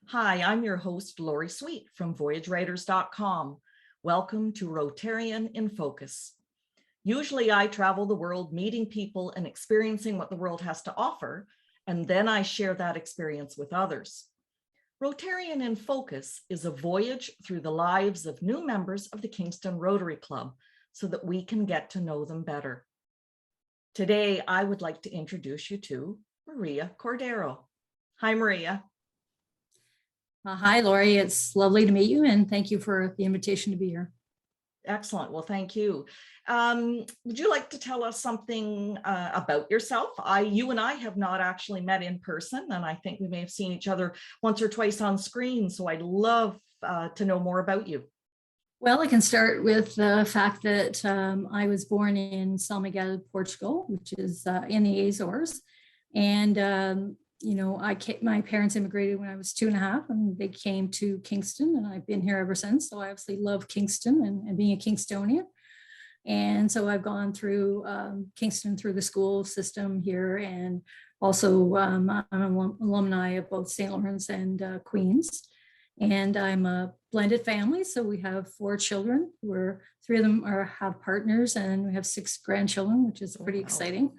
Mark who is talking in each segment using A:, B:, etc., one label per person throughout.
A: Hi, I'm your host, Lori Sweet from VoyageWriters.com. Welcome to Rotarian in Focus. Usually I travel the world meeting people and experiencing what the world has to offer, and then I share that experience with others. Rotarian in Focus is a voyage through the lives of new members of the Kingston Rotary Club so that we can get to know them better. Today, I would like to introduce you to Maria Cordeiro. Hi, Maria.
B: Hi, Lori. It's lovely to meet you, and thank you for the invitation to be here.
A: Excellent. Well, thank you. Would you like to tell us something about yourself? You and I have not actually met in person, and I think we may have seen each other once or twice on screen. So I'd love to know more about you.
B: Well, I can start with the fact that I was born in São Miguel, Portugal, which is in the Azores. And my parents immigrated when I was 2.5, and they came to Kingston, and I've been here ever since. So I obviously love Kingston and being a Kingstonian. And so I've gone through Kingston through the school system here, and also I'm an alumni of both St. Lawrence and Queens. And I'm a blended family, so we have 4 children. Where 3 of them have partners, and we have 6 grandchildren, which is pretty exciting.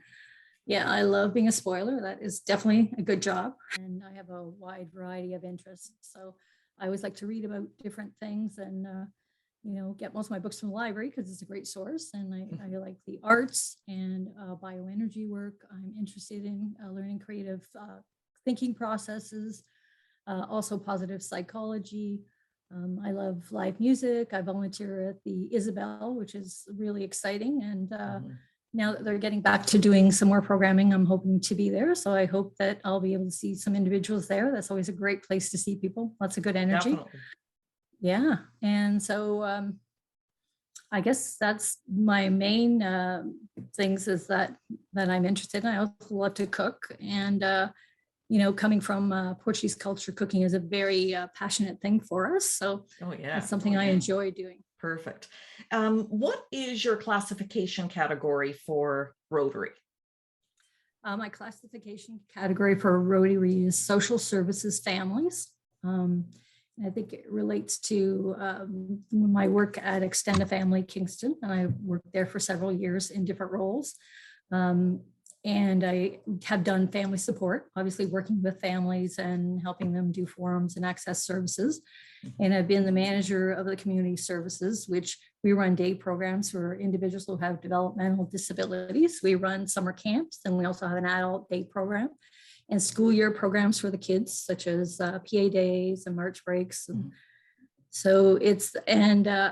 B: Yeah, I love being a spoiler. That is definitely a good job. And I have a wide variety of interests. So I always like to read about different things and, get most of my books from the library because it's a great source. And I like the arts and bioenergy work. I'm interested in learning creative thinking processes, also positive psychology. I love live music. I volunteer at the Isabel, which is really exciting. And now that they're getting back to doing some more programming, I'm hoping to be there. So I hope that I'll be able to see some individuals there. That's always a great place to see people. Lots of good energy.
A: Definitely.
B: Yeah. And so I guess that's my main things is that I'm interested in. I also love to cook. And, coming from Portuguese culture, cooking is a very passionate thing for us. So that's something I enjoy doing.
A: Perfect. What is your classification category for Rotary?
B: My classification category for Rotary is social services families. I think it relates to my work at Extend a Family Kingston, and I worked there for several years in different roles. And I have done family support, obviously working with families and helping them do forums and access services. And I've been the manager of the community services, which we run day programs for individuals who have developmental disabilities. We run summer camps, and we also have an adult day program and school year programs for the kids, such as PA days and March breaks. And so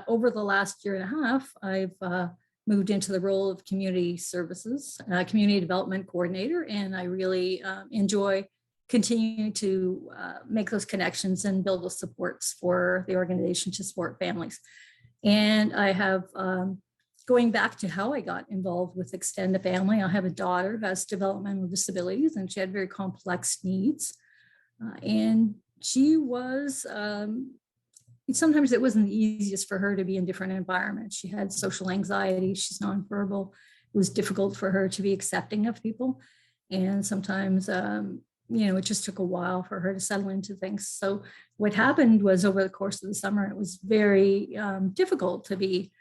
B: over the last 1.5 years, I've moved into the role of community services, community development coordinator, and I really enjoy continuing to make those connections and build those supports for the organization to support families. And I have, going back to how I got involved with Extend a Family, I have a daughter who has developmental disabilities, and she had very complex needs. And she was, sometimes it wasn't the easiest for her to be in different environments. She had social anxiety, she's nonverbal. It was difficult for her to be accepting of people. And sometimes, it just took a while for her to settle into things. So what happened was over the course of the summer, it was very difficult to be,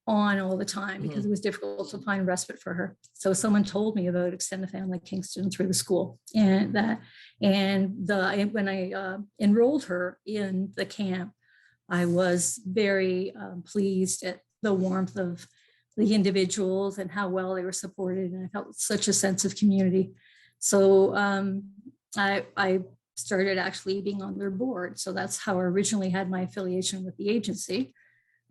B: on all the time because it was difficult to find respite for her. So someone told me about Extend a Family Kingston through the school, and when I enrolled her in the camp, I was very pleased at the warmth of the individuals and how well they were supported, and I felt such a sense of community. So I started actually being on their board. So that's how I originally had my affiliation with the agency.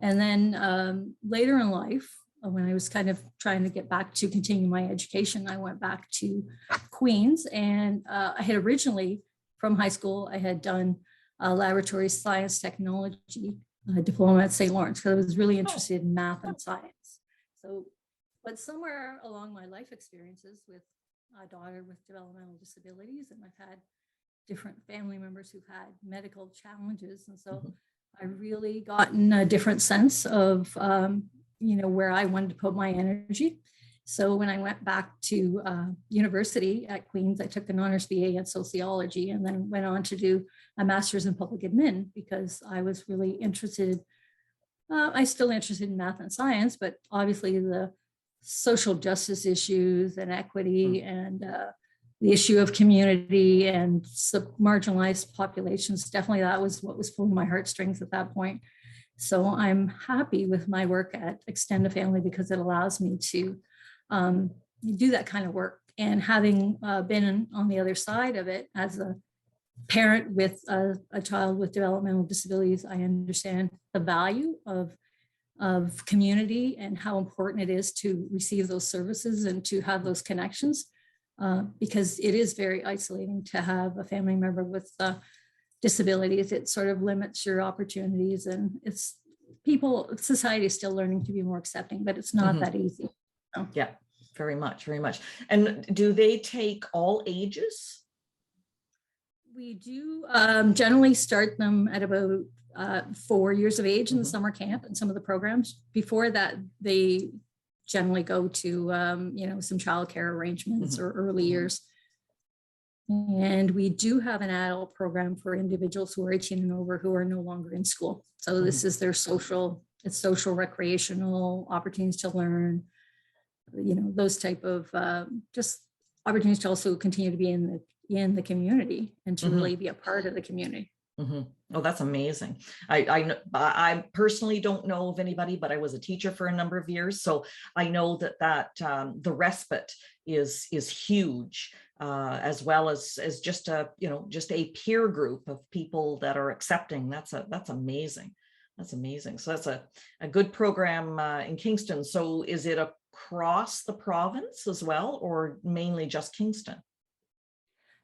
B: And then later in life, when I was kind of trying to get back to continue my education, I went back to Queens, and I had originally from high school, I had done a laboratory science technology diploma at St. Lawrence because I was really interested in math and science. So, but somewhere along my life experiences with a daughter with developmental disabilities, and I've had different family members who've had medical challenges. And so I really gotten a different sense of, where I wanted to put my energy. So when I went back to university at Queen's, I took an honors BA in sociology and then went on to do a master's in public admin because I was really interested. I'm still interested in math and science, but obviously the social justice issues and equity and the issue of community and marginalized populations, definitely that was what was pulling my heartstrings at that point. So I'm happy with my work at Extend a Family because it allows me to do that kind of work. And having been on the other side of it as a parent with a child with developmental disabilities, I understand the value of community and how important it is to receive those services and to have those connections, because it is very isolating to have a family member with disabilities. It sort of limits your opportunities, and society is still learning to be more accepting, but it's not that easy. So.
A: Yeah, very much, very much. And do they take all ages?
B: We do generally start them at about 4 years of age in the summer camp and some of the programs. Before that, they generally go to some childcare arrangements or early years. And we do have an adult program for individuals who are 18 and over who are no longer in school. So this is their social recreational opportunities to learn, those type of just opportunities to also continue to be in the community and to really be a part of the community.
A: Oh, that's amazing. I personally don't know of anybody, but I was a teacher for a number of years. So I know that the respite is huge, as well as just a peer group of people that are accepting. That's amazing. That's amazing. So that's a good program in Kingston. So is it across the province as well, or mainly just Kingston?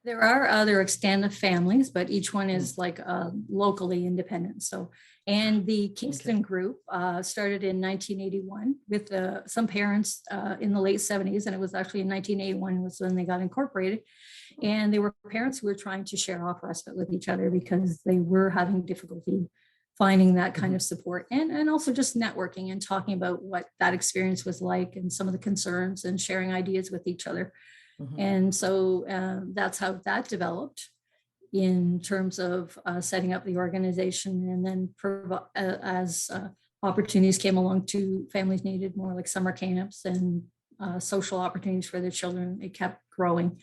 B: There are other extended families, but each one is like locally independent. So, and the Kingston group started in 1981 with some parents in the late 70s. And it was actually in 1981 was when they got incorporated. And they were parents who were trying to share off respite with each other because they were having difficulty finding that kind of support, and also just networking and talking about what that experience was like and some of the concerns and sharing ideas with each other. And so that's how that developed in terms of setting up the organization. And then as opportunities came along to families needed more like summer camps and social opportunities for their children, it kept growing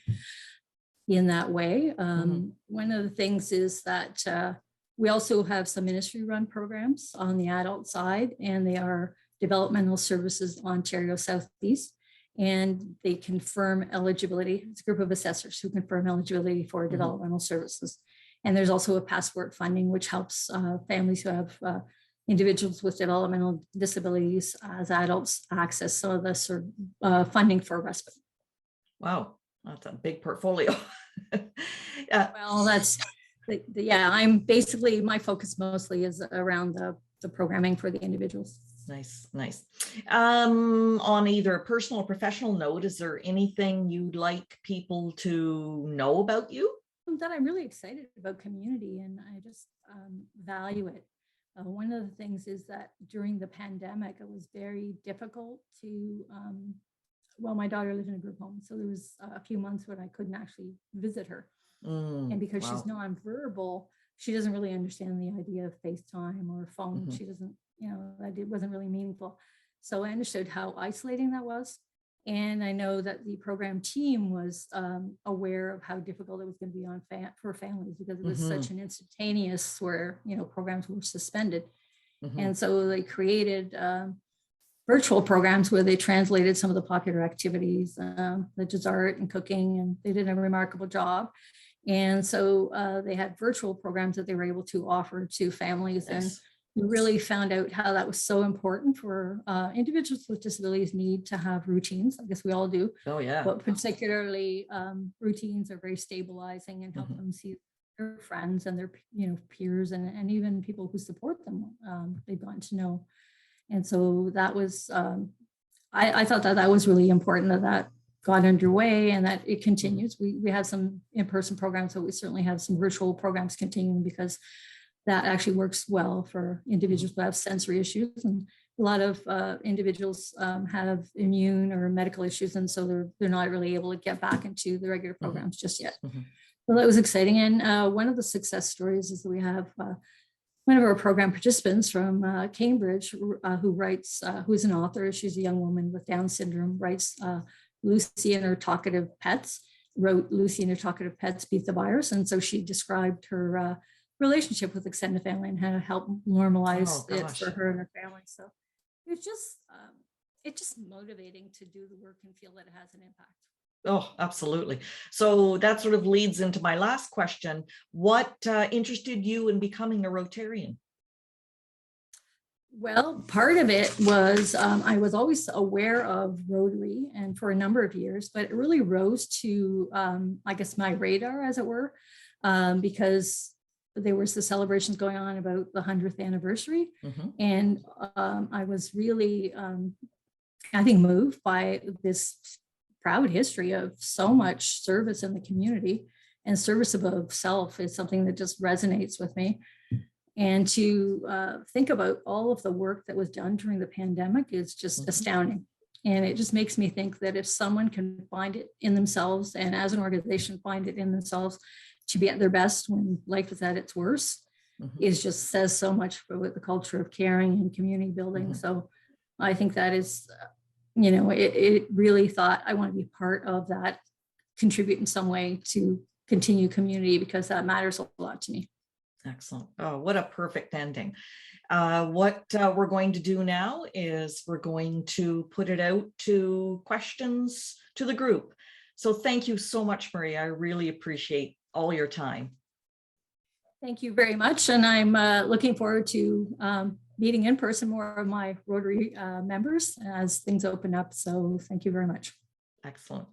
B: in that way. One of the things is that we also have some ministry run programs on the adult side, and they are Developmental Services Ontario Southeast. And they confirm eligibility. It's a group of assessors who confirm eligibility for developmental services. And there's also a passport funding, which helps families who have individuals with developmental disabilities as adults access some of the sort of funding for respite.
A: Wow, that's a big portfolio.
B: Well, I'm basically, my focus mostly is around the programming for the individuals.
A: Nice. On either a personal or professional note, is there anything you'd like people to know about you?
B: That I'm really excited about community, and I just value it. One of the things is that during the pandemic, it was very difficult to, my daughter lived in a group home, so there was a few months when I couldn't actually visit her. And because she's nonverbal, she doesn't really understand the idea of FaceTime or phone. She doesn't, that it wasn't really meaningful. So I understood how isolating that was. And I know that the program team was aware of how difficult it was going to be for families because it was such an instantaneous where, programs were suspended. And so they created virtual programs where they translated some of the popular activities, such as art and cooking, and they did a remarkable job. And so they had virtual programs that they were able to offer to families. Yes. And we really found out how that was so important for individuals with disabilities need to have routines. I guess we all do.
A: Oh, yeah.
B: But particularly routines are very stabilizing and help them see their friends and their peers and even people who support them. They've gotten to know. And so that was, I thought that was really important that got underway and that it continues. We have some in-person programs, but we certainly have some virtual programs continuing because that actually works well for individuals who have sensory issues. And a lot of individuals have immune or medical issues, and so they're not really able to get back into the regular programs just yet. Well, that was exciting. And one of the success stories is that we have one of our program participants from Cambridge who writes, who's an author. She's a young woman with Down syndrome, writes Lucy and Her Talkative Pets, wrote Lucy and Her Talkative Pets Beat the Virus. And so she described her relationship with extended family and how to help normalize it for her and her family. So it's just motivating to do the work and feel that it has an impact.
A: Oh, absolutely. So that sort of leads into my last question. What interested you in becoming a Rotarian?
B: Well, part of it was I was always aware of Rotary and for a number of years, but it really rose to, I guess, my radar, as it were, because there was the celebrations going on about the 100th anniversary. And I was really, I think, moved by this proud history of so much service in the community, and service above self is something that just resonates with me. And to think about all of the work that was done during the pandemic is just astounding. And it just makes me think that if someone can find it in themselves, and as an organization find it in themselves to be at their best when life is at its worst, is just says so much about the culture of caring and community building. So I think that is, you know, it really thought I want to be part of that, contribute in some way to continue community, because that matters a lot to me.
A: Excellent. Oh, what a perfect ending. What we're going to do now is we're going to put it out to questions to the group. So thank you so much, Maria. I really appreciate all your time.
B: Thank you very much. And I'm looking forward to meeting in person more of my Rotary members as things open up. So thank you very much.
A: Excellent.